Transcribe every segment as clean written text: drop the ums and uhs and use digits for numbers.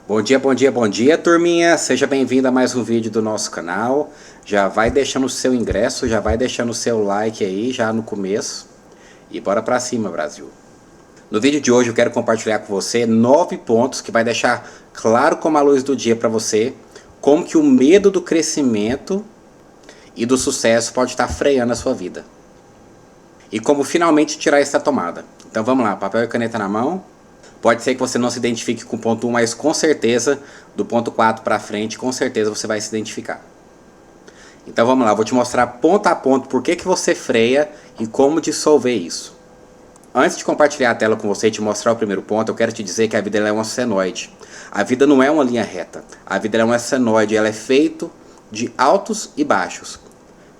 Bom dia, bom dia, bom dia, turminha. Seja bem-vindo a mais um vídeo do nosso canal. Já vai deixando o seu ingresso, já vai deixando o seu like aí, já no começo. E bora pra cima, Brasil. No vídeo de hoje eu quero compartilhar com você 9 pontos que vai deixar claro como a luz do dia para você como que o medo do crescimento e do sucesso pode estar freando a sua vida. E como finalmente tirar essa tomada. Então vamos lá, papel e caneta na mão. Pode ser que você não se identifique com o ponto 1, mas com certeza, do ponto 4 para frente, com certeza você vai se identificar. Então vamos lá, vou te mostrar ponto a ponto por que você freia e como dissolver isso. Antes de compartilhar a tela com você e te mostrar o primeiro ponto, eu quero te dizer que a vida é uma senoide. A vida não é uma linha reta. A vida é uma senoide, ela é feita de altos e baixos.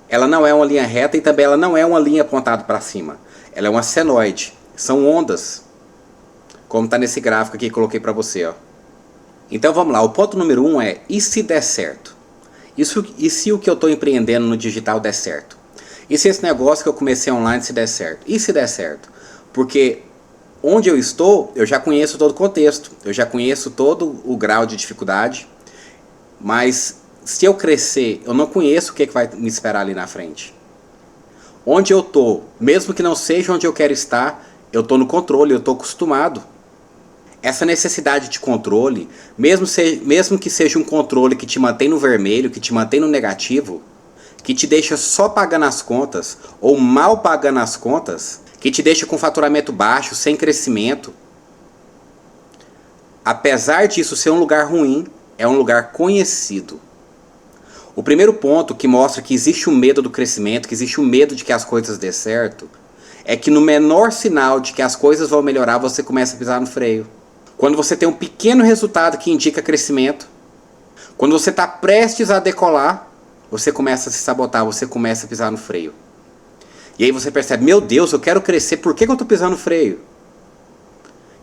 Ela não é uma linha reta e também ela não é uma linha apontada para cima. Ela é uma senoide, são ondas. Como está nesse gráfico aqui que coloquei para você, ó. Então vamos lá, o ponto número 1 é: e se der certo? E se o que eu estou empreendendo no digital der certo? E se esse negócio que eu comecei online se der certo? E se der certo? Porque onde eu estou, eu já conheço todo o contexto, eu já conheço todo o grau de dificuldade, mas se eu crescer, eu não conheço o que vai me esperar ali na frente. Onde eu estou, mesmo que não seja onde eu quero estar, eu estou no controle, eu estou acostumado. Essa necessidade de controle, mesmo que seja um controle que te mantém no vermelho, que te mantém no negativo, que te deixa só pagando as contas, ou mal pagando as contas, que te deixa com faturamento baixo, sem crescimento. Apesar disso ser um lugar ruim, é um lugar conhecido. O primeiro ponto que mostra que existe o medo do crescimento, que existe o medo de que as coisas dê certo, é que no menor sinal de que as coisas vão melhorar, você começa a pisar no freio. Quando você tem um pequeno resultado que indica crescimento, quando você está prestes a decolar, você começa a se sabotar, você começa a pisar no freio. E aí você percebe: meu Deus, eu quero crescer, por que eu estou pisando no freio?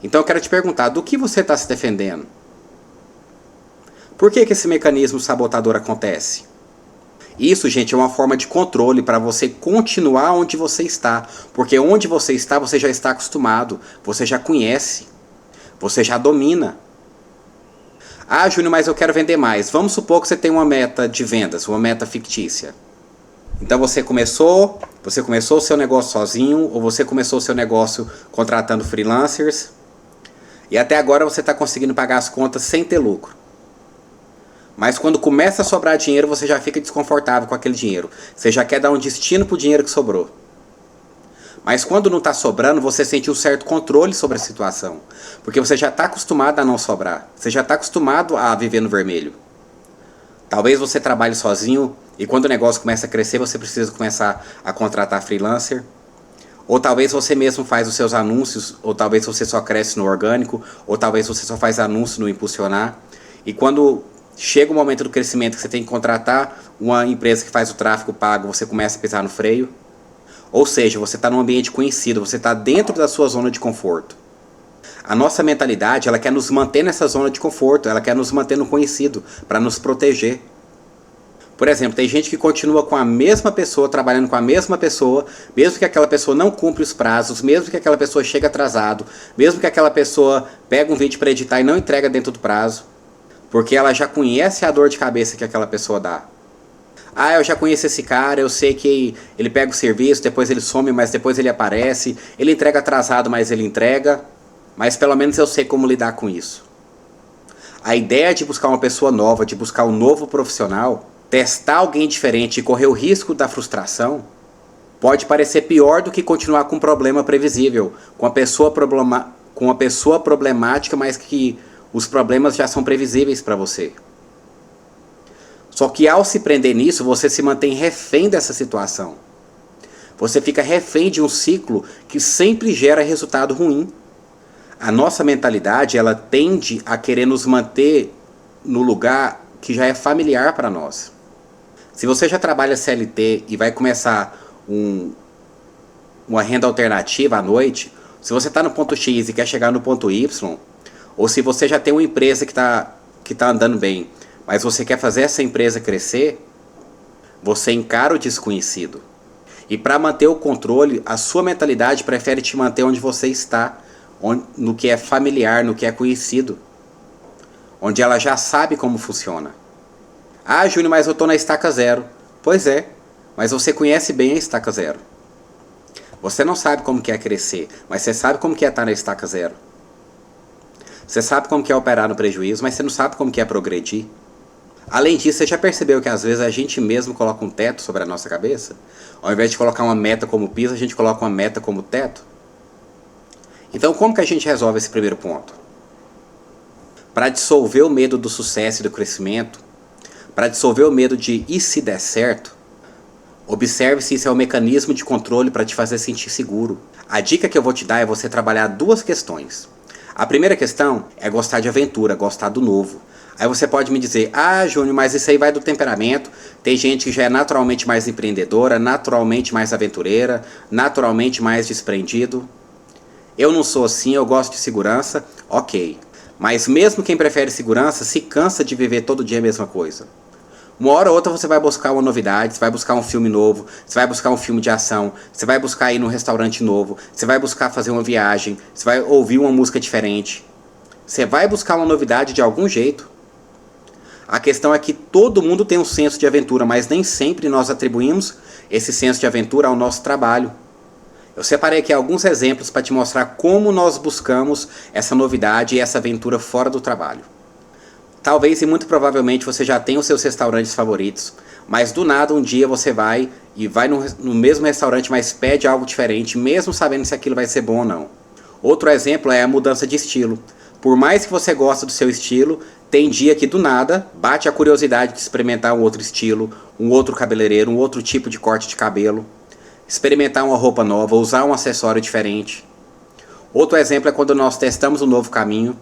Então eu quero te perguntar, do que você está se defendendo? Por que esse mecanismo sabotador acontece? Isso, gente, é uma forma de controle para você continuar onde você está. Porque onde você está, você já está acostumado, você já conhece, você já domina. Ah, Júnior, mas eu quero vender mais. Vamos supor que você tem uma meta de vendas, uma meta fictícia. Então você começou o seu negócio sozinho, ou você começou o seu negócio contratando freelancers, e até agora você está conseguindo pagar as contas sem ter lucro. Mas quando começa a sobrar dinheiro, você já fica desconfortável com aquele dinheiro. Você já quer dar um destino para o dinheiro que sobrou. Mas quando não está sobrando, você sente um certo controle sobre a situação. Porque você já está acostumado a não sobrar. Você já está acostumado a viver no vermelho. Talvez você trabalhe sozinho e quando o negócio começa a crescer, você precisa começar a contratar freelancer. Ou talvez você mesmo faz os seus anúncios, ou talvez você só cresce no orgânico, ou talvez você só faz anúncio no impulsionar. E quando chega o momento do crescimento que você tem que contratar uma empresa que faz o tráfego pago, você começa a pisar no freio. Ou seja, você está num ambiente conhecido, você está dentro da sua zona de conforto. A nossa mentalidade, ela quer nos manter nessa zona de conforto, ela quer nos manter no conhecido, para nos proteger. Por exemplo, tem gente que continua com a mesma pessoa, trabalhando com a mesma pessoa, mesmo que aquela pessoa não cumpra os prazos, mesmo que aquela pessoa chegue atrasado, mesmo que aquela pessoa pega um vídeo para editar e não entrega dentro do prazo. Porque ela já conhece a dor de cabeça que aquela pessoa dá. Ah, eu já conheço esse cara, eu sei que ele pega o serviço, depois ele some, mas depois ele aparece. Ele entrega atrasado, mas ele entrega. Mas pelo menos eu sei como lidar com isso. A ideia de buscar uma pessoa nova, de buscar um novo profissional, testar alguém diferente e correr o risco da frustração, pode parecer pior do que continuar com um problema previsível, com uma pessoa problemática, mas que os problemas já são previsíveis para você. Só que ao se prender nisso, você se mantém refém dessa situação. Você fica refém de um ciclo que sempre gera resultado ruim. A nossa mentalidade, ela tende a querer nos manter no lugar que já é familiar para nós. Se você já trabalha CLT e vai começar uma renda alternativa à noite, se você está no ponto X e quer chegar no ponto Y, ou se você já tem uma empresa que tá andando bem, mas você quer fazer essa empresa crescer, você encara o desconhecido. E para manter o controle, a sua mentalidade prefere te manter onde você está, no que é familiar, no que é conhecido. onde ela já sabe como funciona. Ah, Júnior, mas eu estou na estaca zero. Pois é, mas você conhece bem a estaca zero. Você não sabe como que é crescer, mas você sabe como que é estar na estaca zero. Você sabe como que é operar no prejuízo, mas você não sabe como que é progredir. Além disso, você já percebeu que às vezes a gente mesmo coloca um teto sobre a nossa cabeça? Ao invés de colocar uma meta como piso, a gente coloca uma meta como teto? Então, como que a gente resolve esse primeiro ponto? Para dissolver o medo do sucesso e do crescimento, para dissolver o medo de e se der certo, observe se isso é um mecanismo de controle para te fazer sentir seguro. A dica que eu vou te dar é você trabalhar duas questões. A primeira questão é gostar de aventura, gostar do novo. Aí você pode me dizer, ah, Júnior, mas isso aí vai do temperamento. Tem gente que já é naturalmente mais empreendedora, naturalmente mais aventureira, naturalmente mais desprendido. Eu não sou assim, eu gosto de segurança, ok. Mas mesmo quem prefere segurança se cansa de viver todo dia a mesma coisa. Uma hora ou outra você vai buscar uma novidade, você vai buscar um filme novo, você vai buscar um filme de ação, você vai buscar ir num restaurante novo, você vai buscar fazer uma viagem, você vai ouvir uma música diferente. Você vai buscar uma novidade de algum jeito. A questão é que todo mundo tem um senso de aventura, mas nem sempre nós atribuímos esse senso de aventura ao nosso trabalho. Eu separei aqui alguns exemplos para te mostrar como nós buscamos essa novidade e essa aventura fora do trabalho. Talvez e muito provavelmente você já tenha os seus restaurantes favoritos, mas do nada um dia você vai no mesmo restaurante, mas pede algo diferente, mesmo sabendo se aquilo vai ser bom ou não. Outro exemplo é a mudança de estilo. Por mais que você goste do seu estilo, tem dia que do nada bate a curiosidade de experimentar um outro estilo, um outro cabeleireiro, um outro tipo de corte de cabelo, experimentar uma roupa nova, usar um acessório diferente. Outro exemplo é quando nós testamos um novo caminho.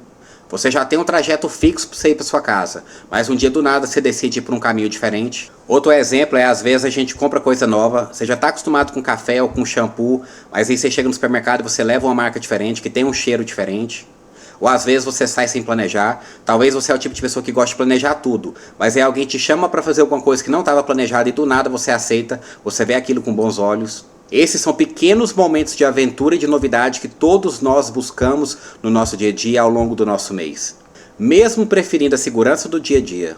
Você já tem um trajeto fixo para você ir para sua casa, mas um dia do nada você decide ir para um caminho diferente. Outro exemplo é às vezes a gente compra coisa nova, você já está acostumado com café ou com shampoo, mas aí você chega no supermercado e você leva uma marca diferente, que tem um cheiro diferente. Ou às vezes você sai sem planejar, talvez você é o tipo de pessoa que gosta de planejar tudo, mas aí alguém te chama para fazer alguma coisa que não estava planejada e do nada você aceita, você vê aquilo com bons olhos. Esses são pequenos momentos de aventura e de novidade que todos nós buscamos no nosso dia a dia ao longo do nosso mês, mesmo preferindo a segurança do dia a dia.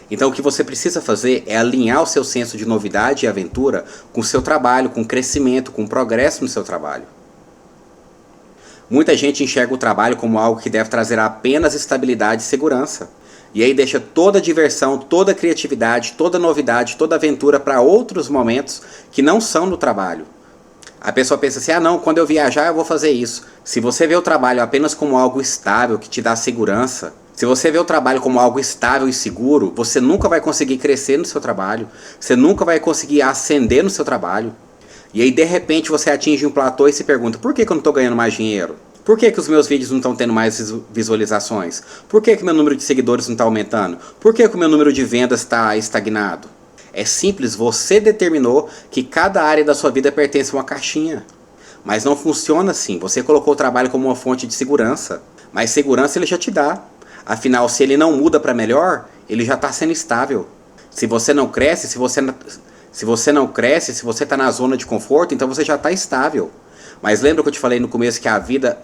Então o que você precisa fazer é alinhar o seu senso de novidade e aventura com o seu trabalho, com o crescimento, com o progresso no seu trabalho. Muita gente enxerga o trabalho como algo que deve trazer apenas estabilidade e segurança. E aí deixa toda a diversão, toda a criatividade, toda a novidade, toda a aventura para outros momentos que não são no trabalho. A pessoa pensa assim, ah não, quando eu viajar eu vou fazer isso. Se você vê o trabalho apenas como algo estável, que te dá segurança, se você vê o trabalho como algo estável e seguro, você nunca vai conseguir crescer no seu trabalho, você nunca vai conseguir ascender no seu trabalho. E aí de repente você atinge um platô e se pergunta, por que eu não estou ganhando mais dinheiro? Por que os meus vídeos não estão tendo mais visualizações? Por que meu número de seguidores não está aumentando? Por que o meu número de vendas está estagnado? É simples, você determinou que cada área da sua vida pertence a uma caixinha. Mas não funciona assim, você colocou o trabalho como uma fonte de segurança. Mas segurança ele já te dá. Afinal, se ele não muda para melhor, ele já está sendo estável. Se você não cresce, se você está na zona de conforto, então você já está estável. Mas lembra que eu te falei no começo que a vida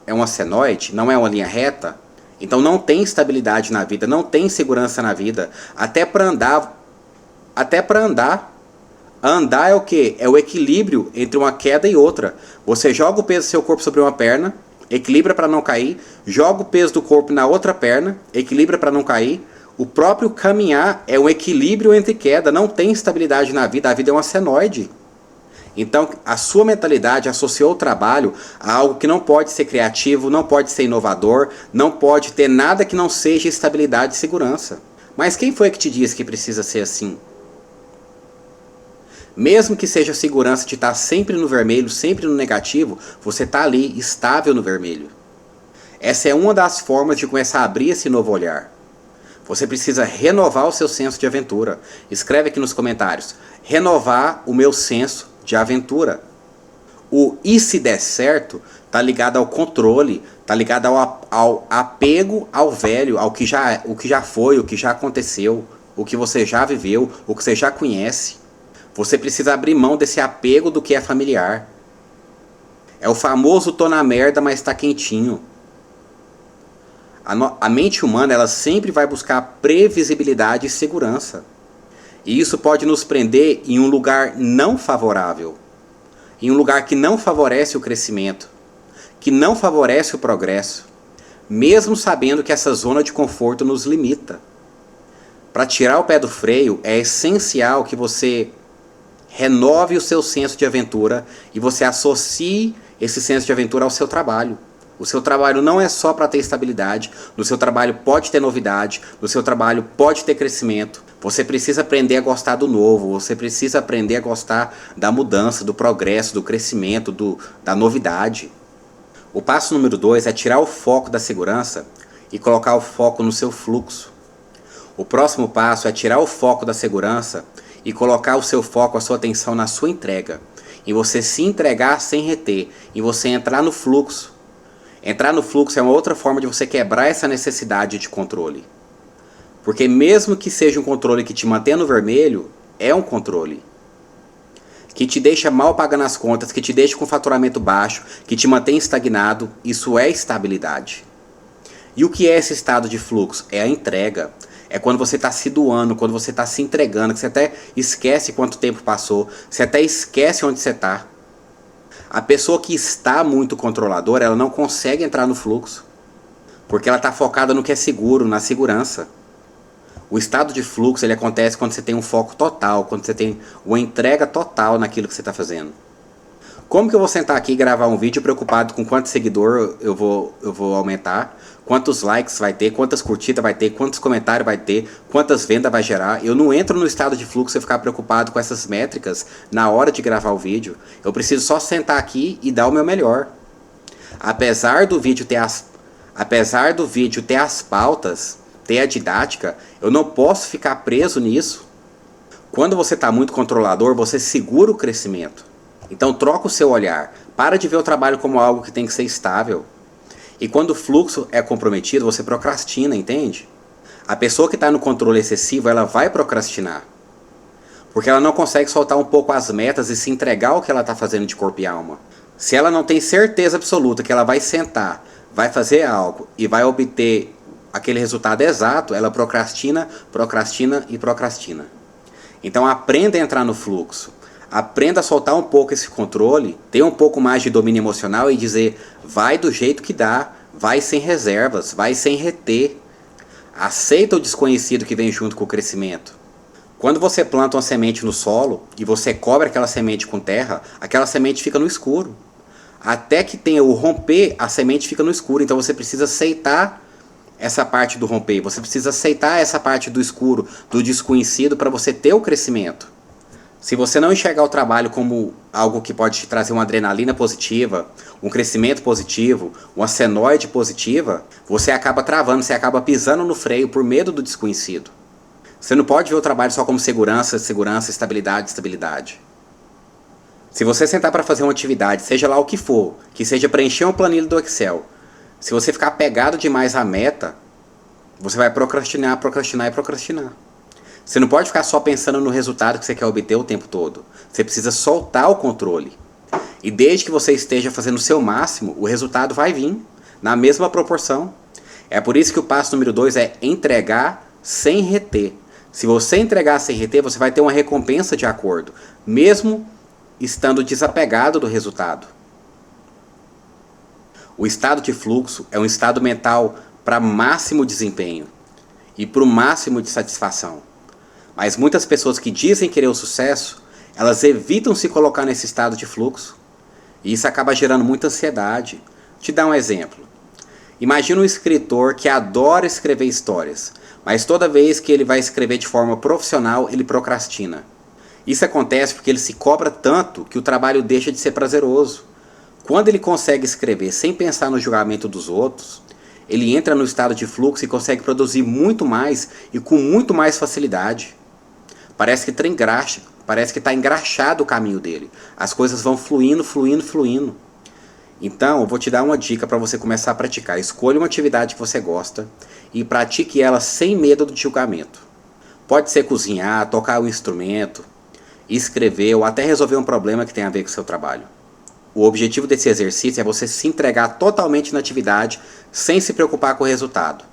é uma senoide, não é uma linha reta? Então não tem estabilidade na vida, não tem segurança na vida. Até para andar. Andar é o quê? É o equilíbrio entre uma queda e outra. Você joga o peso do seu corpo sobre uma perna, equilibra para não cair, joga o peso do corpo na outra perna, equilibra para não cair. O próprio caminhar é um equilíbrio entre queda, não tem estabilidade na vida, a vida é uma senoide. Então a sua mentalidade associou o trabalho a algo que não pode ser criativo, não pode ser inovador, não pode ter nada que não seja estabilidade e segurança. Mas quem foi que te disse que precisa ser assim? Mesmo que seja a segurança de estar sempre no vermelho, sempre no negativo, você está ali, estável no vermelho. Essa é uma das formas de começar a abrir esse novo olhar. Você precisa renovar o seu senso de aventura. Escreve aqui nos comentários. Renovar o meu senso de aventura. O e se der certo está ligado ao controle, está ligado ao apego ao velho, o que já foi, o que já aconteceu, o que você já viveu, o que você já conhece. Você precisa abrir mão desse apego do que é familiar. É o famoso tô na merda, mas tá quentinho. A mente humana ela sempre vai buscar previsibilidade e segurança. E isso pode nos prender em um lugar não favorável, em um lugar que não favorece o crescimento, que não favorece o progresso, mesmo sabendo que essa zona de conforto nos limita. Para tirar o pé do freio, é essencial que você renove o seu senso de aventura e você associe esse senso de aventura ao seu trabalho. O seu trabalho não é só para ter estabilidade, no seu trabalho pode ter novidade, no seu trabalho pode ter crescimento. Você precisa aprender a gostar do novo, você precisa aprender a gostar da mudança, do progresso, do crescimento, da novidade. O passo número 2 é tirar o foco da segurança e colocar o foco no seu fluxo. O próximo passo é tirar o foco da segurança e colocar o seu foco, a sua atenção na sua entrega. Em você se entregar sem reter, em você entrar no fluxo. Entrar no fluxo é uma outra forma de você quebrar essa necessidade de controle. Porque mesmo que seja um controle que te mantenha no vermelho, é um controle. Que te deixa mal pagando as contas, que te deixa com faturamento baixo, que te mantém estagnado, isso é estabilidade. E o que é esse estado de fluxo? É a entrega. É quando você está se doando, quando você está se entregando, que você até esquece quanto tempo passou, você até esquece onde você está. A pessoa que está muito controladora, ela não consegue entrar no fluxo, porque ela está focada no que é seguro, na segurança. O estado de fluxo ele acontece quando você tem um foco total, quando você tem uma entrega total naquilo que você está fazendo. Como que eu vou sentar aqui e gravar um vídeo preocupado com quantos seguidores eu vou aumentar, quantos likes vai ter, quantas curtidas vai ter, quantos comentários vai ter, quantas vendas vai gerar? Eu não entro no estado de fluxo e ficar preocupado com essas métricas na hora de gravar o vídeo. Eu preciso só sentar aqui e dar o meu melhor. Apesar do vídeo ter as pautas, ter a didática, eu não posso ficar preso nisso. Quando você está muito controlador, você segura o crescimento. Então troca o seu olhar. Para de ver o trabalho como algo que tem que ser estável. E quando o fluxo é comprometido, você procrastina, entende? A pessoa que está no controle excessivo, ela vai procrastinar. Porque ela não consegue soltar um pouco as metas e se entregar ao que ela está fazendo de corpo e alma. Se ela não tem certeza absoluta que ela vai sentar, vai fazer algo e vai obter aquele resultado exato, ela procrastina, procrastina e procrastina. Então aprenda a entrar no fluxo. Aprenda a soltar um pouco esse controle, ter um pouco mais de domínio emocional e dizer, vai do jeito que dá, vai sem reservas, vai sem reter. Aceita o desconhecido que vem junto com o crescimento. Quando você planta uma semente no solo e você cobre aquela semente com terra, aquela semente fica no escuro. Até que tenha o romper, a semente fica no escuro. Então você precisa aceitar essa parte do romper, você precisa aceitar essa parte do escuro, do desconhecido para você ter o crescimento. Se você não enxergar o trabalho como algo que pode te trazer uma adrenalina positiva, um crescimento positivo, uma senoide positiva, você acaba travando, você acaba pisando no freio por medo do desconhecido. Você não pode ver o trabalho só como segurança, segurança, estabilidade, estabilidade. Se você sentar para fazer uma atividade, seja lá o que for, que seja preencher uma planilha do Excel, se você ficar apegado demais à meta, você vai procrastinar, procrastinar e procrastinar. Você não pode ficar só pensando no resultado que você quer obter o tempo todo. Você precisa soltar o controle. E desde que você esteja fazendo o seu máximo, o resultado vai vir na mesma proporção. É por isso que o passo número 2 é entregar sem reter. Se você entregar sem reter, você vai ter uma recompensa de acordo, mesmo estando desapegado do resultado. O estado de fluxo é um estado mental para máximo desempenho e para o máximo de satisfação. Mas muitas pessoas que dizem querer o sucesso, elas evitam se colocar nesse estado de fluxo. E isso acaba gerando muita ansiedade. Te dar um exemplo. Imagina um escritor que adora escrever histórias, mas toda vez que ele vai escrever de forma profissional, ele procrastina. Isso acontece porque ele se cobra tanto que o trabalho deixa de ser prazeroso. Quando ele consegue escrever sem pensar no julgamento dos outros, ele entra no estado de fluxo e consegue produzir muito mais e com muito mais facilidade. Parece que está engraxado o caminho dele. As coisas vão fluindo, fluindo, fluindo. Então, eu vou te dar uma dica para você começar a praticar. Escolha uma atividade que você gosta e pratique ela sem medo do julgamento. Pode ser cozinhar, tocar um instrumento, escrever ou até resolver um problema que tem a ver com o seu trabalho. O objetivo desse exercício é você se entregar totalmente na atividade sem se preocupar com o resultado.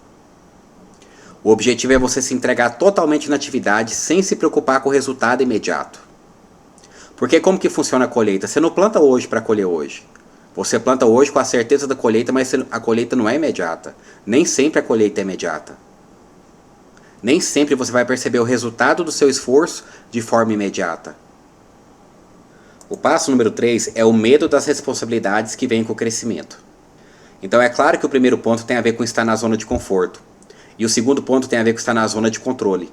O objetivo é você se entregar totalmente na atividade sem se preocupar com o resultado imediato. Porque como que funciona a colheita? Você não planta hoje para colher hoje. Você planta hoje com a certeza da colheita, mas a colheita não é imediata. Nem sempre a colheita é imediata. Nem sempre você vai perceber o resultado do seu esforço de forma imediata. O passo número 3 é o medo das responsabilidades que vem com o crescimento. Então é claro que o primeiro ponto tem a ver com estar na zona de conforto. E o segundo ponto tem a ver com estar na zona de controle.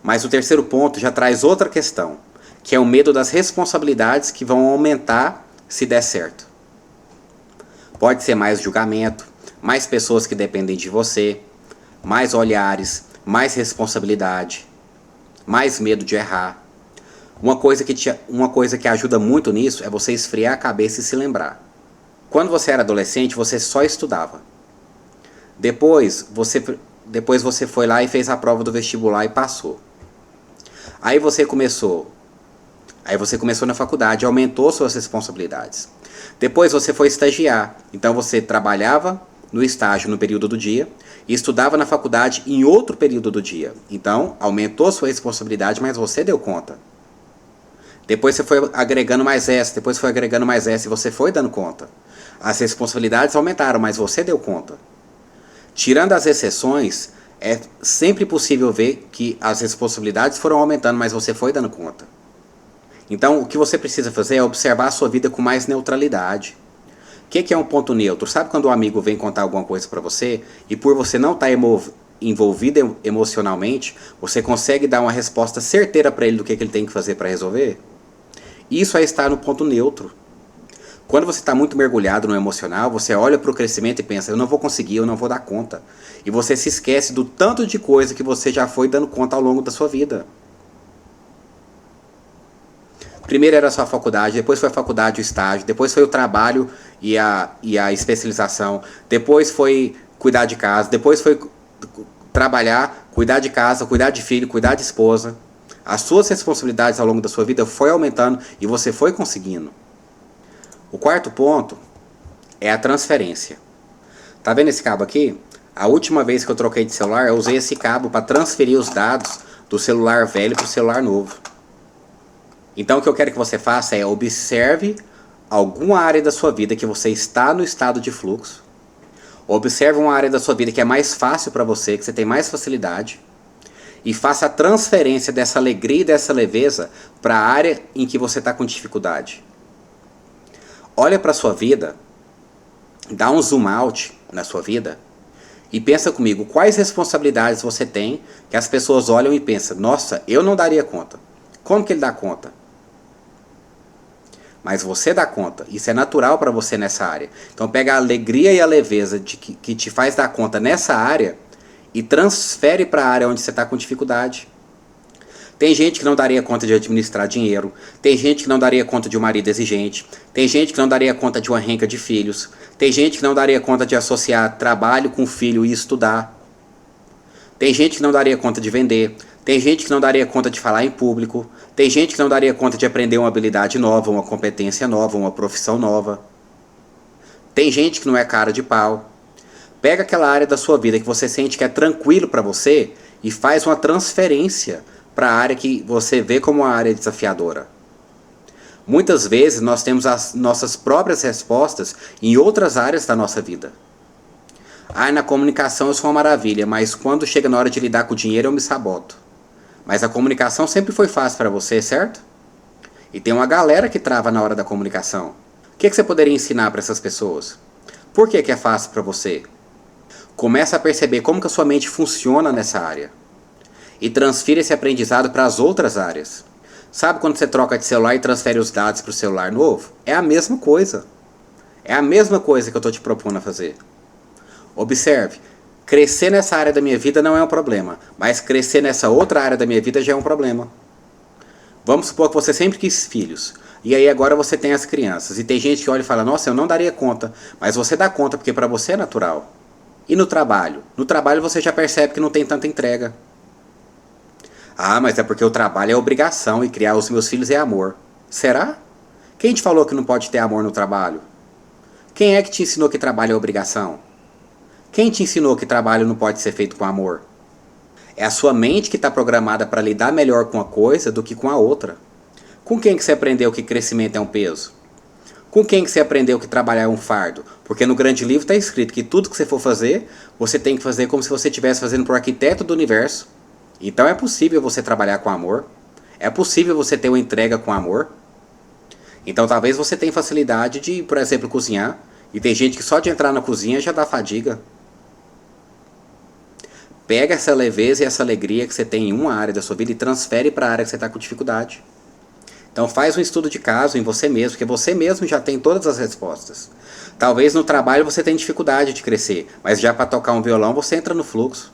Mas o terceiro ponto já traz outra questão, que é o medo das responsabilidades que vão aumentar se der certo. Pode ser mais julgamento, mais pessoas que dependem de você, mais olhares, mais responsabilidade, mais medo de errar. Uma coisa que ajuda muito nisso é você esfriar a cabeça e se lembrar. Quando você era adolescente, você só estudava. Depois você foi lá e fez a prova do vestibular e passou. Aí você começou na faculdade, aumentou suas responsabilidades. Depois você foi estagiar. Então você trabalhava no estágio no período do dia e estudava na faculdade em outro período do dia. Então aumentou sua responsabilidade, mas você deu conta. Depois você foi agregando mais essa, depois foi agregando mais essa e você foi dando conta. As responsabilidades aumentaram, mas você deu conta. Tirando as exceções, é sempre possível ver que as responsabilidades foram aumentando, mas você foi dando conta. Então, o que você precisa fazer é observar a sua vida com mais neutralidade. O que é um ponto neutro? Sabe quando um amigo vem contar alguma coisa para você e por você não estar envolvido emocionalmente, você consegue dar uma resposta certeira para ele do que ele tem que fazer para resolver? Isso é estar no ponto neutro. Quando você está muito mergulhado no emocional, você olha para o crescimento e pensa, eu não vou conseguir, eu não vou dar conta. E você se esquece do tanto de coisa que você já foi dando conta ao longo da sua vida. Primeiro era a sua faculdade, depois foi a faculdade, o estágio, depois foi o trabalho e a especialização, depois foi cuidar de casa, depois foi trabalhar, cuidar de casa, cuidar de filho, cuidar de esposa. As suas responsabilidades ao longo da sua vida foi aumentando e você foi conseguindo. O quarto ponto é a transferência. Tá vendo esse cabo aqui? A última vez que eu troquei de celular, eu usei esse cabo para transferir os dados do celular velho para o celular novo. Então o que eu quero que você faça é observe alguma área da sua vida que você está no estado de fluxo. Observe uma área da sua vida que é mais fácil para você, que você tem mais facilidade. E faça a transferência dessa alegria e dessa leveza para a área em que você está com dificuldade. Olha para a sua vida, dá um zoom out na sua vida e pensa comigo, quais responsabilidades você tem que as pessoas olham e pensam, nossa, eu não daria conta. Como que ele dá conta? Mas você dá conta, isso é natural para você nessa área. Então pega a alegria e a leveza que te faz dar conta nessa área e transfere para a área onde você está com dificuldade. Tem gente que não daria conta de administrar dinheiro, tem gente que não daria conta de um marido exigente, tem gente que não daria conta de uma renca de filhos, tem gente que não daria conta de associar trabalho com filho e estudar, tem gente que não daria conta de vender, tem gente que não daria conta de falar em público, tem gente que não daria conta de aprender uma habilidade nova, uma competência nova, uma profissão nova. Tem gente que não é cara de pau. Pega aquela área da sua vida que você sente que é tranquilo para você e faz uma transferência para a área que você vê como uma área desafiadora. Muitas vezes nós temos as nossas próprias respostas em outras áreas da nossa vida. Na comunicação eu sou uma maravilha, mas quando chega na hora de lidar com o dinheiro eu me saboto. Mas a comunicação sempre foi fácil para você, certo? E tem uma galera que trava na hora da comunicação. O que você poderia ensinar para essas pessoas? Por que é fácil para você? Começa a perceber como que a sua mente funciona nessa área. E transfira esse aprendizado para as outras áreas. Sabe quando você troca de celular e transfere os dados para o celular novo? É a mesma coisa. É a mesma coisa que eu estou te propondo a fazer. Observe, crescer nessa área da minha vida não é um problema, mas crescer nessa outra área da minha vida já é um problema. Vamos supor que você sempre quis filhos, e aí agora você tem as crianças, e tem gente que olha e fala, nossa, eu não daria conta, mas você dá conta porque para você é natural. E no trabalho? No trabalho você já percebe que não tem tanta entrega. Mas é porque o trabalho é obrigação e criar os meus filhos é amor. Será? Quem te falou que não pode ter amor no trabalho? Quem é que te ensinou que trabalho é obrigação? Quem te ensinou que trabalho não pode ser feito com amor? É a sua mente que está programada para lidar melhor com a coisa do que com a outra. Com quem que você aprendeu que crescimento é um peso? Com quem que você aprendeu que trabalhar é um fardo? Porque no grande livro está escrito que tudo que você for fazer, você tem que fazer como se você estivesse fazendo para o arquiteto do universo. Então é possível você trabalhar com amor. É possível você ter uma entrega com amor. Então talvez você tenha facilidade de, por exemplo, cozinhar. E tem gente que só de entrar na cozinha já dá fadiga. Pega essa leveza e essa alegria que você tem em uma área da sua vida e transfere para a área que você está com dificuldade. Então faz um estudo de caso em você mesmo, porque você mesmo já tem todas as respostas. Talvez no trabalho você tenha dificuldade de crescer, mas já para tocar um violão você entra no fluxo.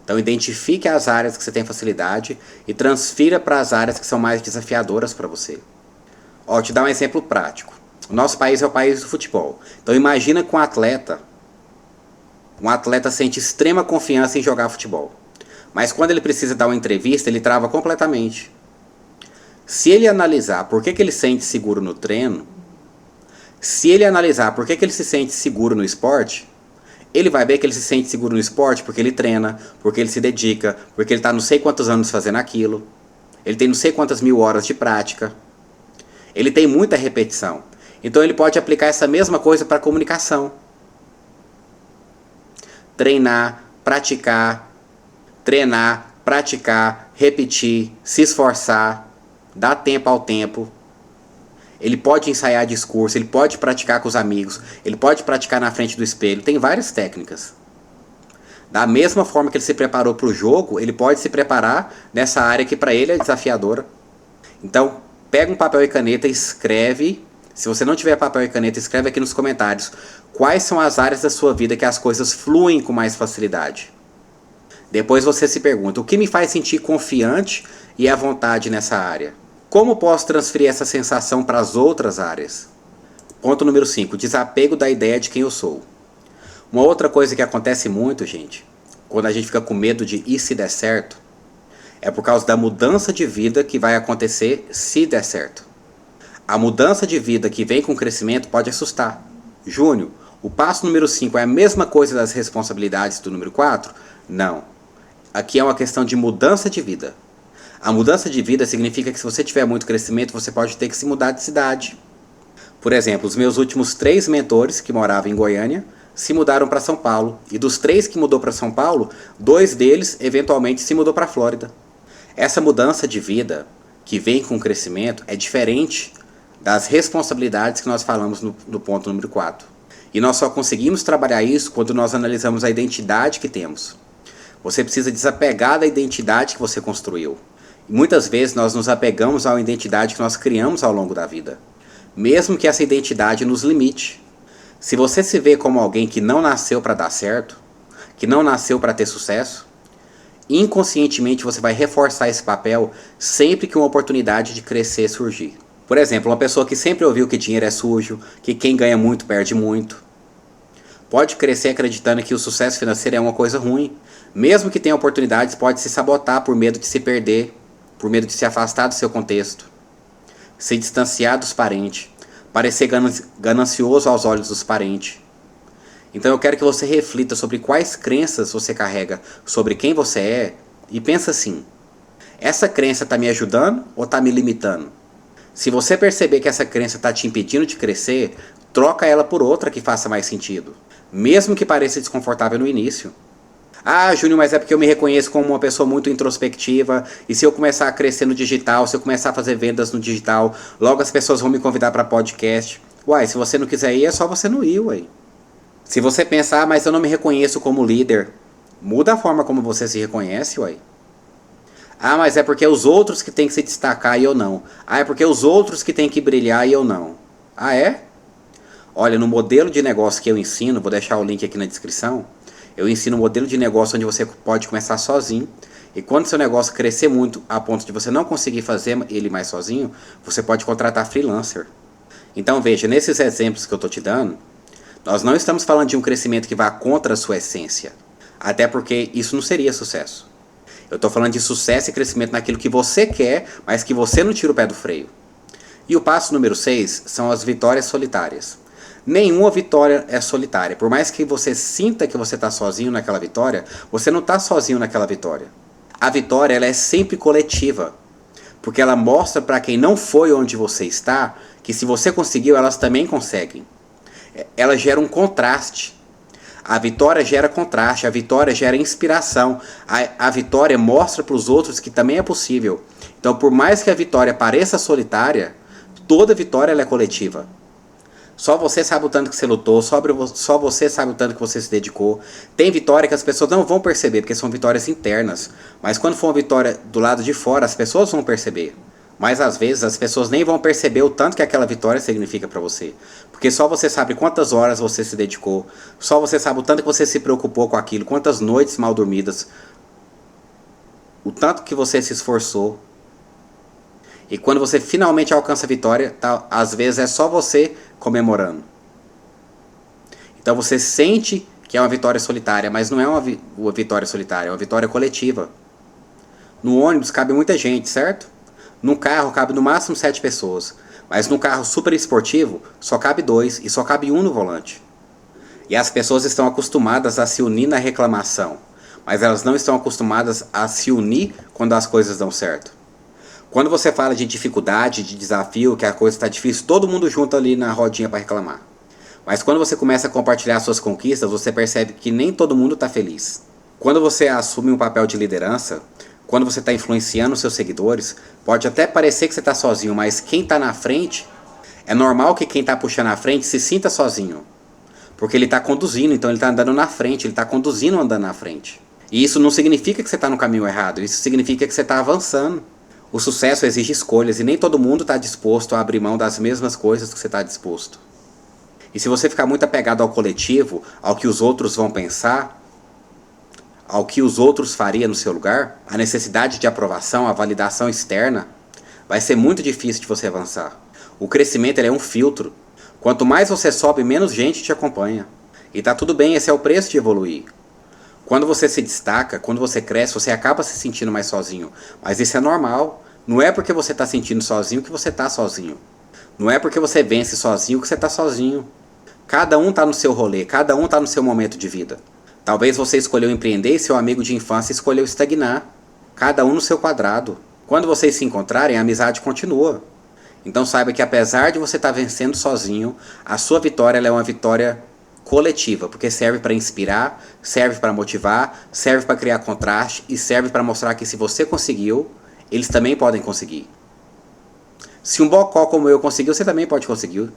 Então identifique as áreas que você tem facilidade e transfira para as áreas que são mais desafiadoras para você. Ó, te dar um exemplo prático. O nosso país é o país do futebol. Então imagina que um atleta sente extrema confiança em jogar futebol. Mas quando ele precisa dar uma entrevista, ele trava completamente. Se ele analisar por que ele sente seguro no treino, se ele analisar por que ele se sente seguro no esporte, ele vai ver que ele se sente seguro no esporte porque ele treina, porque ele se dedica, porque ele está não sei quantos anos fazendo aquilo, ele tem não sei quantas mil horas de prática, ele tem muita repetição. Então ele pode aplicar essa mesma coisa para a comunicação. Treinar, praticar, repetir, se esforçar, dar tempo ao tempo. Ele pode ensaiar discurso, ele pode praticar com os amigos, ele pode praticar na frente do espelho. Tem várias técnicas. Da mesma forma que ele se preparou para o jogo, ele pode se preparar nessa área que para ele é desafiadora. Então, pega um papel e caneta e escreve. Se você não tiver papel e caneta, escreve aqui nos comentários quais são as áreas da sua vida que as coisas fluem com mais facilidade. Depois você se pergunta, o que me faz sentir confiante e à vontade nessa área? Como posso transferir essa sensação para as outras áreas? Ponto número 5, desapego da ideia de quem eu sou. Uma outra coisa que acontece muito, gente, quando a gente fica com medo de e se der certo, é por causa da mudança de vida que vai acontecer se der certo. A mudança de vida que vem com o crescimento pode assustar. Júnior, o passo número 5 é a mesma coisa das responsabilidades do número 4? Não. Aqui é uma questão de mudança de vida. A mudança de vida significa que se você tiver muito crescimento, você pode ter que se mudar de cidade. Por exemplo, os meus últimos 3 mentores que moravam em Goiânia se mudaram para São Paulo. E dos 3 que mudou para São Paulo, 2 deles eventualmente se mudou para a Flórida. Essa mudança de vida que vem com o crescimento é diferente das responsabilidades que nós falamos no ponto número 4. E nós só conseguimos trabalhar isso quando nós analisamos a identidade que temos. Você precisa desapegar da identidade que você construiu. E muitas vezes nós nos apegamos a uma identidade que nós criamos ao longo da vida, mesmo que essa identidade nos limite. Se você se vê como alguém que não nasceu para dar certo, que não nasceu para ter sucesso, inconscientemente você vai reforçar esse papel sempre que uma oportunidade de crescer surgir. Por exemplo, uma pessoa que sempre ouviu que dinheiro é sujo, que quem ganha muito perde muito, pode crescer acreditando que o sucesso financeiro é uma coisa ruim. Mesmo que tenha oportunidades, pode se sabotar por medo de se perder, por medo de se afastar do seu contexto, se distanciar dos parentes, parecer ganancioso aos olhos dos parentes. Então eu quero que você reflita sobre quais crenças você carrega sobre quem você é e pensa assim, essa crença está me ajudando ou está me limitando? Se você perceber que essa crença está te impedindo de crescer, troca ela por outra que faça mais sentido, mesmo que pareça desconfortável no início. Ah, Júnior, mas é porque eu me reconheço como uma pessoa muito introspectiva e se eu começar a crescer no digital, se eu começar a fazer vendas no digital, logo as pessoas vão me convidar para podcast. Uai, se você não quiser ir, é só você não ir, uai. Se você pensar, ah, mas eu não me reconheço como líder, muda a forma como você se reconhece, uai. Ah, mas é porque os outros que têm que se destacar e eu não. Ah, é porque os outros que têm que brilhar e eu não. Ah, é? Olha, no modelo de negócio que eu ensino, vou deixar o link aqui na descrição, eu ensino um modelo de negócio onde você pode começar sozinho. E quando seu negócio crescer muito a ponto de você não conseguir fazer ele mais sozinho, você pode contratar freelancer. Então veja, nesses exemplos que eu estou te dando, nós não estamos falando de um crescimento que vá contra a sua essência. Até porque isso não seria sucesso. Eu estou falando de sucesso e crescimento naquilo que você quer, mas que você não tira o pé do freio. E o passo número 6 são as vitórias solitárias. Nenhuma vitória é solitária. Por mais que você sinta que você está sozinho naquela vitória, você não está sozinho naquela vitória. A vitória ela é sempre coletiva, porque ela mostra para quem não foi onde você está que se você conseguiu, elas também conseguem. Ela gera um contraste. A vitória gera contraste, a vitória gera inspiração. A vitória mostra para os outros que também é possível. Então, por mais que a vitória pareça solitária, toda vitória ela é coletiva. Só você sabe o tanto que você lutou, só você sabe o tanto que você se dedicou. Tem vitória que as pessoas não vão perceber, porque são vitórias internas. Mas quando for uma vitória do lado de fora, as pessoas vão perceber. Mas às vezes as pessoas nem vão perceber o tanto que aquela vitória significa para você. Porque só você sabe quantas horas você se dedicou, só você sabe o tanto que você se preocupou com aquilo, quantas noites mal dormidas, o tanto que você se esforçou. E quando você finalmente alcança a vitória, tá, às vezes é só você comemorando. Então você sente que é uma vitória solitária, mas não é uma vitória solitária, é uma vitória coletiva. No ônibus cabe muita gente, certo? Num carro cabe no máximo 7 pessoas. Mas num carro super esportivo só cabe 2 e só cabe 1 no volante. E as pessoas estão acostumadas a se unir na reclamação, mas elas não estão acostumadas a se unir quando as coisas dão certo. Quando você fala de dificuldade, de desafio, que a coisa está difícil, todo mundo junto ali na rodinha para reclamar. Mas quando você começa a compartilhar suas conquistas, você percebe que nem todo mundo está feliz. Quando você assume um papel de liderança, quando você está influenciando seus seguidores, pode até parecer que você está sozinho, mas quem está na frente, é normal que quem está puxando na frente se sinta sozinho. Porque ele está conduzindo, então ele está andando na frente, ele está conduzindo andando na frente. E isso não significa que você está no caminho errado, isso significa que você está avançando. O sucesso exige escolhas e nem todo mundo está disposto a abrir mão das mesmas coisas que você está disposto. E se você ficar muito apegado ao coletivo, ao que os outros vão pensar, ao que os outros fariam no seu lugar, a necessidade de aprovação, a validação externa, vai ser muito difícil de você avançar. O crescimento ele é um filtro. Quanto mais você sobe, menos gente te acompanha. E tá tudo bem, esse é o preço de evoluir. Quando você se destaca, quando você cresce, você acaba se sentindo mais sozinho. Mas isso é normal. Não é porque você está sentindo sozinho que você está sozinho. Não é porque você vence sozinho que você está sozinho. Cada um está no seu rolê, cada um está no seu momento de vida. Talvez você escolheu empreender e seu amigo de infância escolheu estagnar. Cada um no seu quadrado. Quando vocês se encontrarem, a amizade continua. Então saiba que apesar de você estar vencendo sozinho, a sua vitória ela é uma vitória coletiva, porque serve para inspirar, serve para motivar, serve para criar contraste e serve para mostrar que se você conseguiu, eles também podem conseguir. Se um bocó como eu conseguiu, você também pode conseguir.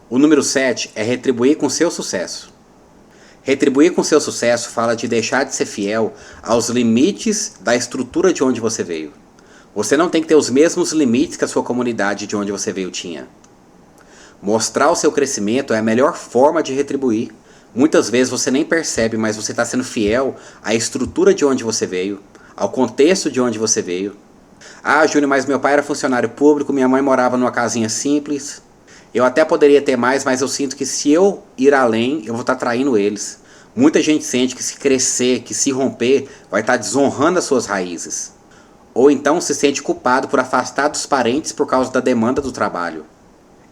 O número 7 é retribuir com seu sucesso. Retribuir com seu sucesso fala de deixar de ser fiel aos limites da estrutura de onde você veio. Você não tem que ter os mesmos limites que a sua comunidade de onde você veio tinha. Mostrar o seu crescimento é a melhor forma de retribuir. Muitas vezes você nem percebe, mas você está sendo fiel à estrutura de onde você veio, ao contexto de onde você veio. Ah, Júnior, mas meu pai era funcionário público, minha mãe morava numa casinha simples. Eu até poderia ter mais, mas eu sinto que se eu ir além, eu vou estar traindo eles. Muita gente sente que se crescer, que se romper, vai estar desonrando as suas raízes. Ou então se sente culpado por afastar dos parentes por causa da demanda do trabalho.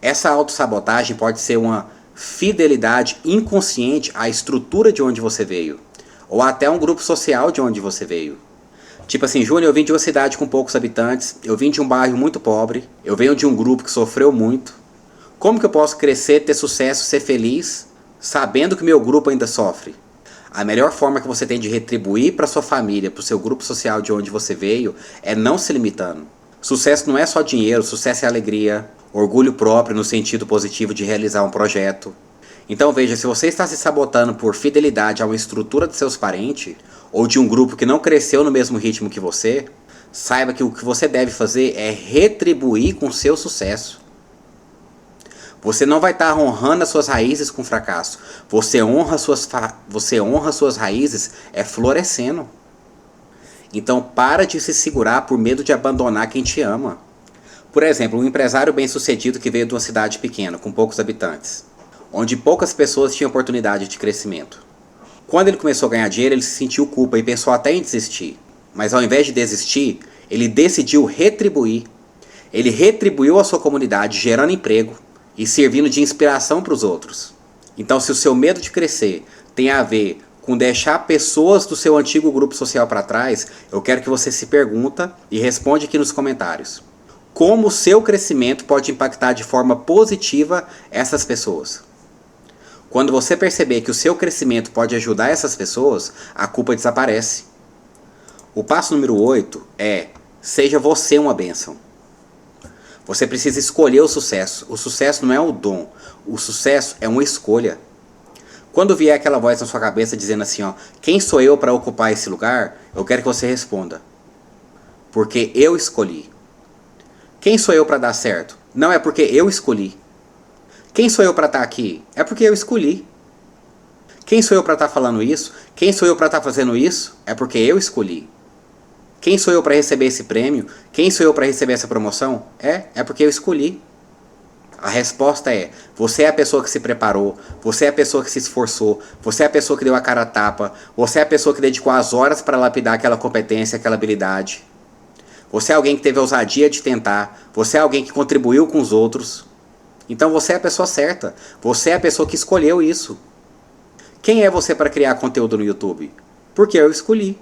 Essa autossabotagem pode ser uma fidelidade inconsciente à estrutura de onde você veio. Ou até um grupo social de onde você veio. Tipo assim, Júnior, eu vim de uma cidade com poucos habitantes, eu vim de um bairro muito pobre, eu venho de um grupo que sofreu muito. Como que eu posso crescer, ter sucesso, ser feliz, sabendo que meu grupo ainda sofre? A melhor forma que você tem de retribuir para sua família, para o seu grupo social de onde você veio, é não se limitando. Sucesso não é só dinheiro, sucesso é alegria, orgulho próprio no sentido positivo de realizar um projeto. Então veja, se você está se sabotando por fidelidade a uma estrutura de seus parentes, ou de um grupo que não cresceu no mesmo ritmo que você, saiba que o que você deve fazer é retribuir com seu sucesso. Você não vai estar honrando as suas raízes com fracasso. Você honra suas raízes florescendo. Então para de se segurar por medo de abandonar quem te ama. Por exemplo, um empresário bem-sucedido que veio de uma cidade pequena, com poucos habitantes, onde poucas pessoas tinham oportunidade de crescimento. Quando ele começou a ganhar dinheiro, ele se sentiu culpa e pensou até em desistir. Mas ao invés de desistir, ele decidiu retribuir. Ele retribuiu a sua comunidade gerando emprego e servindo de inspiração para os outros. Então, se o seu medo de crescer tem a ver com deixar pessoas do seu antigo grupo social para trás, eu quero que você se pergunta e responde aqui nos comentários. Como o seu crescimento pode impactar de forma positiva essas pessoas? Quando você perceber que o seu crescimento pode ajudar essas pessoas, a culpa desaparece. O passo número 8 é: seja você uma bênção. Você precisa escolher o sucesso. O sucesso não é o dom. O sucesso é uma escolha. Quando vier aquela voz na sua cabeça dizendo assim, ó, quem sou eu para ocupar esse lugar? Eu quero que você responda: porque eu escolhi. Quem sou eu para dar certo? Não, é porque eu escolhi. Quem sou eu para estar aqui? É porque eu escolhi. Quem sou eu para estar falando isso? Quem sou eu para estar fazendo isso? É porque eu escolhi. Quem sou eu para receber esse prêmio? Quem sou eu para receber essa promoção? É porque eu escolhi. A resposta é: você é a pessoa que se preparou, você é a pessoa que se esforçou, você é a pessoa que deu a cara a tapa, você é a pessoa que dedicou as horas para lapidar aquela competência, aquela habilidade. Você é alguém que teve a ousadia de tentar, você é alguém que contribuiu com os outros. Então você é a pessoa certa, você é a pessoa que escolheu isso. Quem é você para criar conteúdo no YouTube? Porque eu escolhi.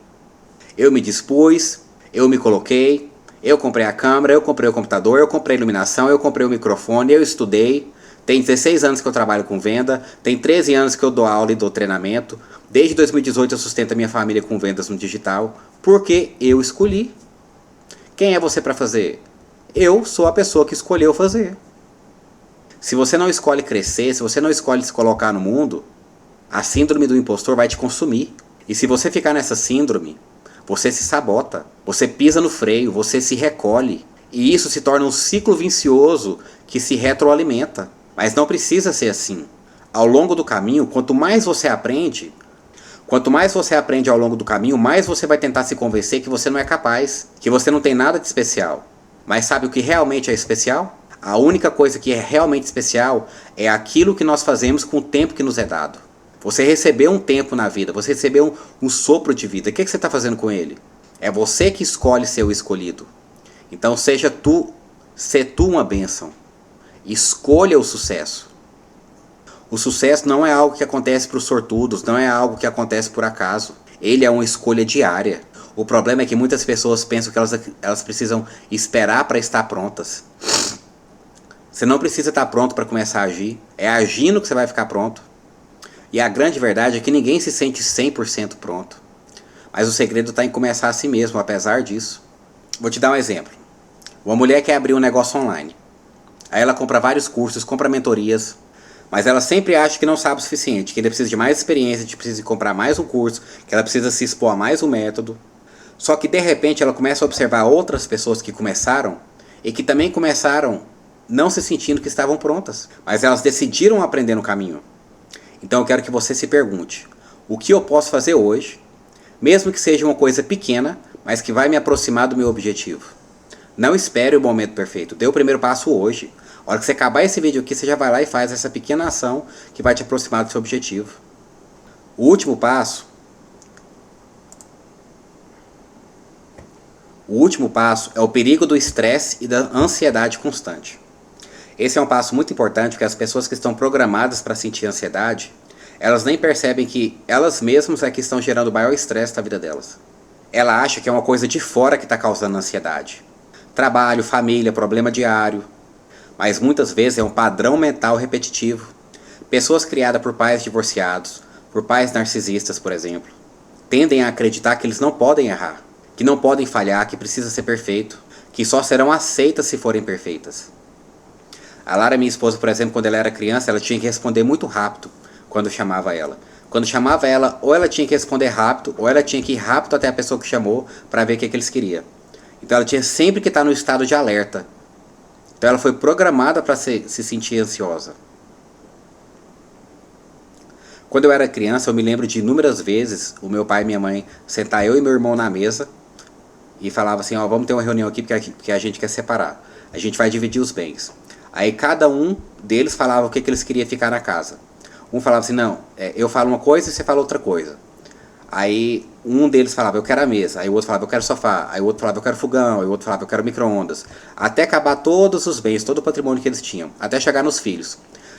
Eu me dispus, eu me coloquei, eu comprei a câmera, eu comprei o computador, eu comprei a iluminação, eu comprei o microfone, eu estudei. Tem 16 anos que eu trabalho com venda, tem 13 anos que eu dou aula e dou treinamento. Desde 2018 eu sustento a minha família com vendas no digital, porque eu escolhi. Quem é você para fazer? Eu sou a pessoa que escolheu fazer. Se você não escolhe crescer, se você não escolhe se colocar no mundo, a síndrome do impostor vai te consumir. E se você ficar nessa síndrome, você se sabota, você pisa no freio, você se recolhe. E isso se torna um ciclo vicioso que se retroalimenta. Mas não precisa ser assim. Ao longo do caminho, quanto mais você aprende ao longo do caminho, mais você vai tentar se convencer que você não é capaz, que você não tem nada de especial. Mas sabe o que realmente é especial? A única coisa que é realmente especial é aquilo que nós fazemos com o tempo que nos é dado. Você recebeu um tempo na vida, você recebeu um sopro de vida. O que você está fazendo com ele? É você que escolhe ser o escolhido. Então seja tu uma bênção. Escolha o sucesso. O sucesso não é algo que acontece para os sortudos, não é algo que acontece por acaso. Ele é uma escolha diária. O problema é que muitas pessoas pensam que elas precisam esperar para estar prontas. Você não precisa estar pronto para começar a agir. É agindo que você vai ficar pronto. E a grande verdade é que ninguém se sente 100% pronto. Mas o segredo está em começar a si mesmo, apesar disso. Vou te dar um exemplo. Uma mulher quer abrir um negócio online. Aí ela compra vários cursos, compra mentorias. Mas ela sempre acha que não sabe o suficiente, que ela precisa de mais experiência, que precisa comprar mais um curso, que ela precisa se expor a mais um método. Só que de repente ela começa a observar outras pessoas que começaram e que também começaram não se sentindo que estavam prontas, mas elas decidiram aprender no caminho. Então eu quero que você se pergunte: o que eu posso fazer hoje, mesmo que seja uma coisa pequena, mas que vai me aproximar do meu objetivo? Não espere o momento perfeito, dê o primeiro passo hoje. A hora que você acabar esse vídeo aqui, você já vai lá e faz essa pequena ação que vai te aproximar do seu objetivo. O último passo é o perigo do estresse e da ansiedade constante. Esse é um passo muito importante porque as pessoas que estão programadas para sentir ansiedade, elas nem percebem que elas mesmas é que estão gerando o maior estresse da vida delas. Ela acha que é uma coisa de fora que está causando ansiedade. Trabalho, família, problema diário. Mas muitas vezes é um padrão mental repetitivo. Pessoas criadas por pais divorciados, por pais narcisistas, por exemplo, tendem a acreditar que eles não podem errar, que não podem falhar, que precisa ser perfeito, que só serão aceitas se forem perfeitas. A Lara, minha esposa, por exemplo, quando ela era criança, ela tinha que responder muito rápido quando chamava ela. Quando chamava ela, ou ela tinha que responder rápido, ou ela tinha que ir rápido até a pessoa que chamou para ver o que eles queriam. Então ela tinha sempre que estar no estado de alerta. Então ela foi programada para se sentir ansiosa. Quando eu era criança, eu me lembro de inúmeras vezes o meu pai e minha mãe sentar eu e meu irmão na mesa e falava assim, ó, vamos ter uma reunião aqui porque a gente quer separar. A gente vai dividir os bens. Aí cada um deles falava o que eles queriam ficar na casa. Um falava assim, não, eu falo uma coisa e você fala outra coisa. Aí um deles falava, eu quero a mesa. Aí o outro falava, eu quero sofá. Aí o outro falava, eu quero fogão. Aí o outro falava, eu quero micro-ondas. Até acabar todos os bens, todo o patrimônio que eles tinham. Até chegar nos filhos.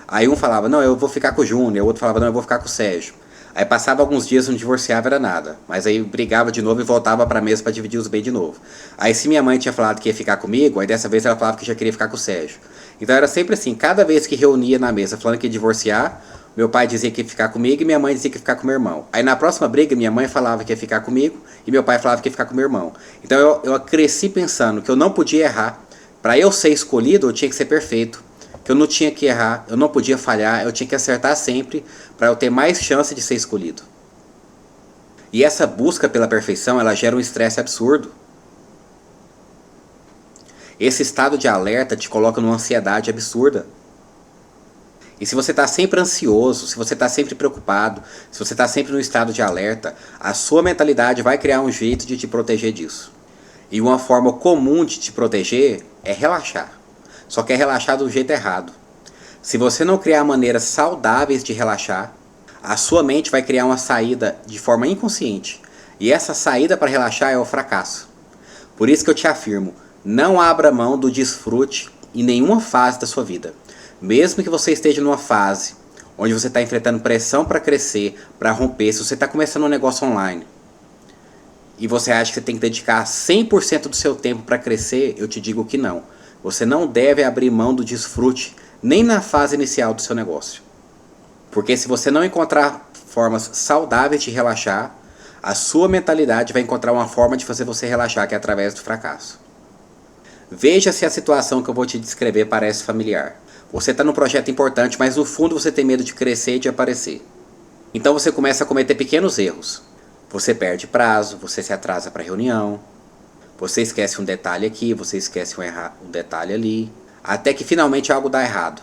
Aí um falava, não, eu vou ficar com o Júnior. O outro falava, não, eu vou ficar com o Sérgio. Aí passava alguns dias, não divorciava, era nada. Mas aí brigava de novo e voltava pra mesa pra dividir os bens de novo. Aí se minha mãe tinha falado que ia ficar comigo, aí dessa vez ela falava que já queria ficar com o Sérgio. Então era sempre assim, cada vez que reunia na mesa falando que ia divorciar, meu pai dizia que ia ficar comigo e minha mãe dizia que ia ficar com meu irmão. Aí na próxima briga, minha mãe falava que ia ficar comigo e meu pai falava que ia ficar com meu irmão. Então eu cresci pensando que eu não podia errar. Para eu ser escolhido, eu tinha que ser perfeito. Que eu não tinha que errar, eu não podia falhar, eu tinha que acertar sempre para eu ter mais chance de ser escolhido. E essa busca pela perfeição, ela gera um estresse absurdo. Esse estado de alerta te coloca numa ansiedade absurda. E se você está sempre ansioso, se você está sempre preocupado, se você está sempre no estado de alerta, a sua mentalidade vai criar um jeito de te proteger disso. E uma forma comum de te proteger é relaxar. Só que é relaxar do jeito errado. Se você não criar maneiras saudáveis de relaxar, a sua mente vai criar uma saída de forma inconsciente. E essa saída para relaxar é o fracasso. Por isso que eu te afirmo, não abra mão do desfrute em nenhuma fase da sua vida. Mesmo que você esteja numa fase onde você está enfrentando pressão para crescer, para romper, se você está começando um negócio online e você acha que você tem que dedicar 100% do seu tempo para crescer, eu te digo que não. Você não deve abrir mão do desfrute nem na fase inicial do seu negócio. Porque se você não encontrar formas saudáveis de relaxar, a sua mentalidade vai encontrar uma forma de fazer você relaxar, que é através do fracasso. Veja se a situação que eu vou te descrever parece familiar. Você está num projeto importante, mas no fundo você tem medo de crescer e de aparecer. Então você começa a cometer pequenos erros. Você perde prazo, você se atrasa para a reunião, você esquece um detalhe aqui, você esquece um detalhe ali, até que finalmente algo dá errado.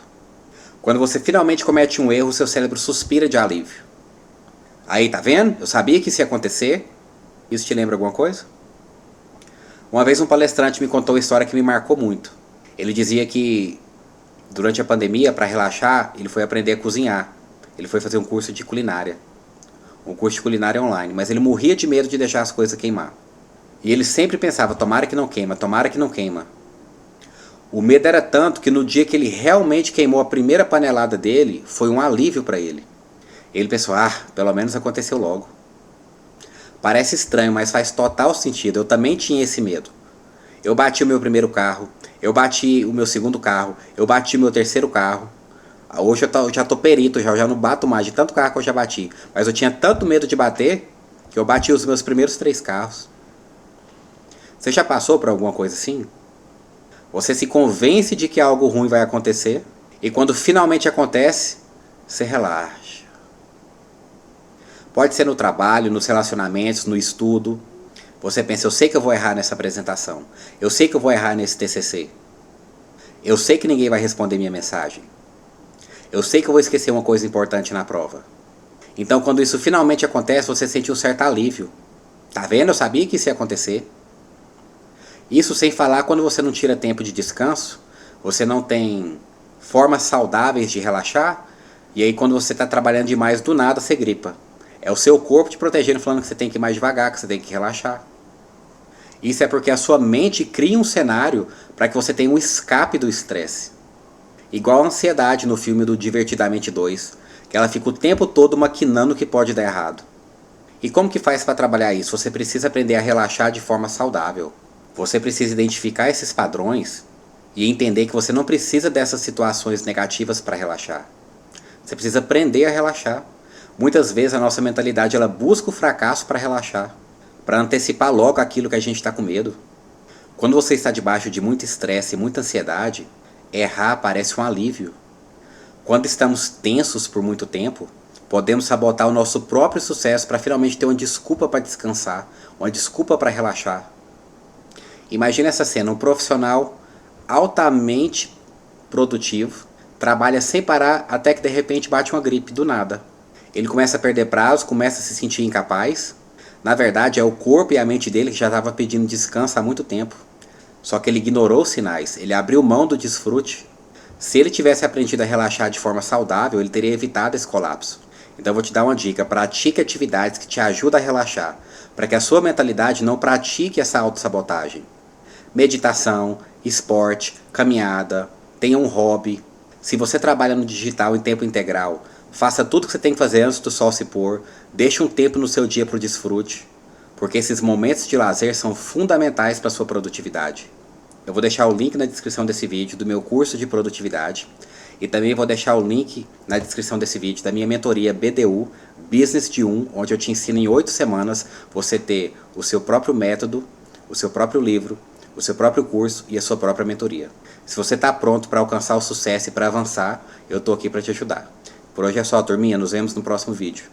Quando você finalmente comete um erro, seu cérebro suspira de alívio. Aí, tá vendo? Eu sabia que isso ia acontecer. Isso te lembra alguma coisa? Uma vez um palestrante me contou uma história que me marcou muito. Ele dizia que durante a pandemia, para relaxar, ele foi aprender a cozinhar. Ele foi fazer um curso de culinária. Um curso de culinária online, mas ele morria de medo de deixar as coisas queimar. E ele sempre pensava, tomara que não queima, tomara que não queima. O medo era tanto que no dia que ele realmente queimou a primeira panelada dele, foi um alívio para ele. Ele pensou, pelo menos aconteceu logo. Parece estranho, mas faz total sentido. Eu também tinha esse medo. Eu bati o meu primeiro carro, eu bati o meu segundo carro, eu bati o meu terceiro carro. Hoje eu já tô perito, eu já não bato mais de tanto carro que eu já bati. Mas eu tinha tanto medo de bater que eu bati os meus primeiros 3 carros. Você já passou por alguma coisa assim? Você se convence de que algo ruim vai acontecer e quando finalmente acontece, você relaxa. Pode ser no trabalho, nos relacionamentos, no estudo. Você pensa, eu sei que eu vou errar nessa apresentação. Eu sei que eu vou errar nesse TCC. Eu sei que ninguém vai responder minha mensagem. Eu sei que eu vou esquecer uma coisa importante na prova. Então, quando isso finalmente acontece, você sente um certo alívio. Tá vendo? Eu sabia que isso ia acontecer. Isso sem falar quando você não tira tempo de descanso, você não tem formas saudáveis de relaxar, e aí quando você está trabalhando demais, do nada você gripa. É o seu corpo te protegendo, falando que você tem que ir mais devagar, que você tem que relaxar. Isso é porque a sua mente cria um cenário para que você tenha um escape do estresse. Igual a ansiedade no filme do Divertidamente 2, que ela fica o tempo todo maquinando o que pode dar errado. E como que faz para trabalhar isso? Você precisa aprender a relaxar de forma saudável. Você precisa identificar esses padrões e entender que você não precisa dessas situações negativas para relaxar. Você precisa aprender a relaxar. Muitas vezes a nossa mentalidade ela busca o fracasso para relaxar, para antecipar logo aquilo que a gente está com medo. Quando você está debaixo de muito estresse e muita ansiedade, errar parece um alívio. Quando estamos tensos por muito tempo, podemos sabotar o nosso próprio sucesso para finalmente ter uma desculpa para descansar, uma desculpa para relaxar. Imagina essa cena, um profissional altamente produtivo, trabalha sem parar até que de repente bate uma gripe do nada. Ele começa a perder prazo, começa a se sentir incapaz. Na verdade é o corpo e a mente dele que já estava pedindo descanso há muito tempo. Só que ele ignorou os sinais, ele abriu mão do desfrute. Se ele tivesse aprendido a relaxar de forma saudável, ele teria evitado esse colapso. Então eu vou te dar uma dica: pratique atividades que te ajudam a relaxar, para que a sua mentalidade não pratique essa autossabotagem. Meditação, esporte, caminhada, tenha um hobby. Se você trabalha no digital em tempo integral, faça tudo o que você tem que fazer antes do sol se pôr, deixe um tempo no seu dia para o desfrute, porque esses momentos de lazer são fundamentais para a sua produtividade. Eu vou deixar o link na descrição desse vídeo do meu curso de produtividade e também vou deixar o link na descrição desse vídeo da minha mentoria BDU, Business de 1, onde eu te ensino em 8 semanas você ter o seu próprio método, o seu próprio livro, o seu próprio curso e a sua própria mentoria. Se você está pronto para alcançar o sucesso e para avançar, eu estou aqui para te ajudar. Por hoje é só, turminha. Nos vemos no próximo vídeo.